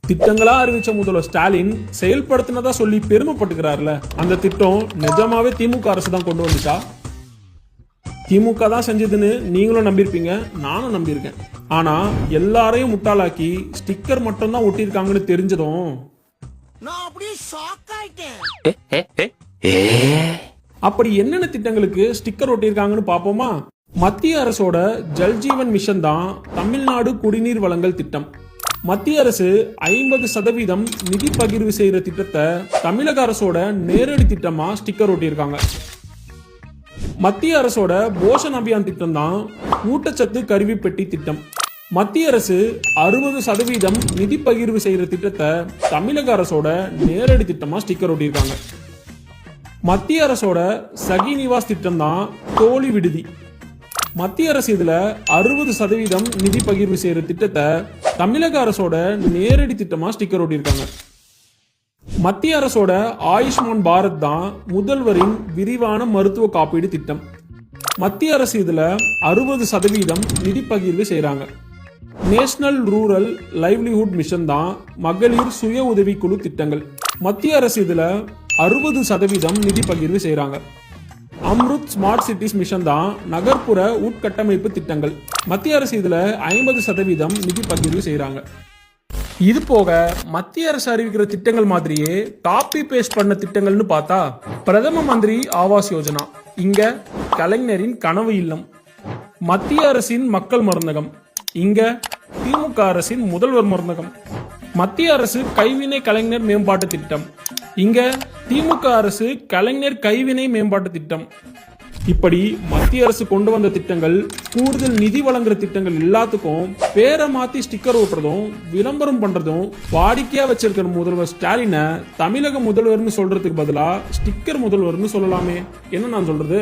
திட்டங்களா அறிவிச்ச முதல்வர் ஸ்டாலின் செயல்படுத்தினதா சொல்லி பெருமைப்பட்டுக்கிறாருல, அந்த திட்டம் நிஜமாவே திமுக அரசு தான் கொண்டு வந்துச்சா? திமுக தான் செஞ்சதுன்னு நீங்களும் நம்பியிருப்பீங்க, நானும் நம்பியிருக்கேன். ஆனா எல்லாரையும் முட்டாளாக்கி ஸ்டிக்கர் மட்டும் தான் ஒட்டியிருக்காங்கன்னு தெரிஞ்சதும் அப்படி என்னென்ன திட்டங்களுக்கு ஸ்டிக்கர் ஒட்டியிருக்காங்கன்னு பாப்போமா? மத்திய அரசோட ஜல்ஜீவன் மிஷன் தான் தமிழ்நாடு குடிநீர் வழங்கல் திட்டம். மத்திய அரசு 50% நிதி பகிர்வு செய்யற திட்டத்தை தமிழக அரசோட நேரடி திட்டமா ஸ்டிக்கர் ஒட்டியிருக்காங்க. மத்திய அரசோட போஷன் அபியான் திட்டம் தான் ஊட்டச்சத்து கருவி பெட்டி திட்டம். மத்திய அரசு 60% நிதி பகிர்வு செய்யற திட்டத்தை தமிழக அரசோட நேரடி திட்டமா ஸ்டிக்கர் ஒட்டியிருக்காங்க. மத்திய அரசோட சகி நிவாஸ் திட்டம் தான் தோழி விடுதி. மத்திய அரசு இதுல 60% நிதி பகிர்வு செய்யற திட்டத்தை தமிழக அரசோட நேரடி திட்டமா ஸ்டிக்கர் ஒட்டியிருக்காங்க. மத்திய அரசோட ஆயுஷ்மான் பாரத் தான் முதல்வரின் விரிவான மருத்துவ காப்பீடு திட்டம். மத்திய அரசு இதுல 60% நிதி பகிர்வு செய்யறாங்க. நேஷனல் ரூரல் லைவ்லிஹுட் மிஷன் தான் மகளிர் சுய உதவி குழு திட்டங்கள். மத்திய அரசு இதுல 60% நிதி பகிர்வு செய்யறாங்க. அம்ருத் ஸ்மார்ட் சிட்டிஸ் மிஷன் தான் நகர்ப்புற உட்கட்டமைப்பு திட்டங்கள். மத்திய அரசு இதுல 50% நிதி பகிர்வு செய்யறாங்க. இது போக மத்திய அரசு அறிவிக்கிற திட்டங்கள் மாதிரியே காப்பி பேஸ்ட் பண்ண திட்டங்கள்னு பார்த்தா பிரதம மந்திரி ஆவாஸ் யோஜனா, இங்க கலைஞரின் கனவு இல்லம். மத்திய அரசின் மக்கள் மருந்தகம், இங்க திமுக அரசின் முதல்வர் மருந்தகம். மத்திய அரசு கைவினை கலைஞர் மேம்பாட்டு திட்டம், இங்க திமுக அரசு கலைஞர் கைவினை மேம்பாட்டு திட்டம். இப்படி மத்திய அரசு கொண்டு வந்த திட்டங்கள், கூடுதல் நிதி வழங்குற திட்டங்கள் எல்லாத்துக்கும் பேரை மாத்தி ஸ்டிக்கர் ஓட்டுறதும் விளம்பரம் பண்றதும் வாடிக்கையா வச்சிருக்கிற முதல்வர் ஸ்டாலினை தமிழக முதல்வர்னு சொல்றதுக்கு பதிலா ஸ்டிக்கர் முதல்வர்னு சொல்லலாமே. என்ன நான் சொல்றது?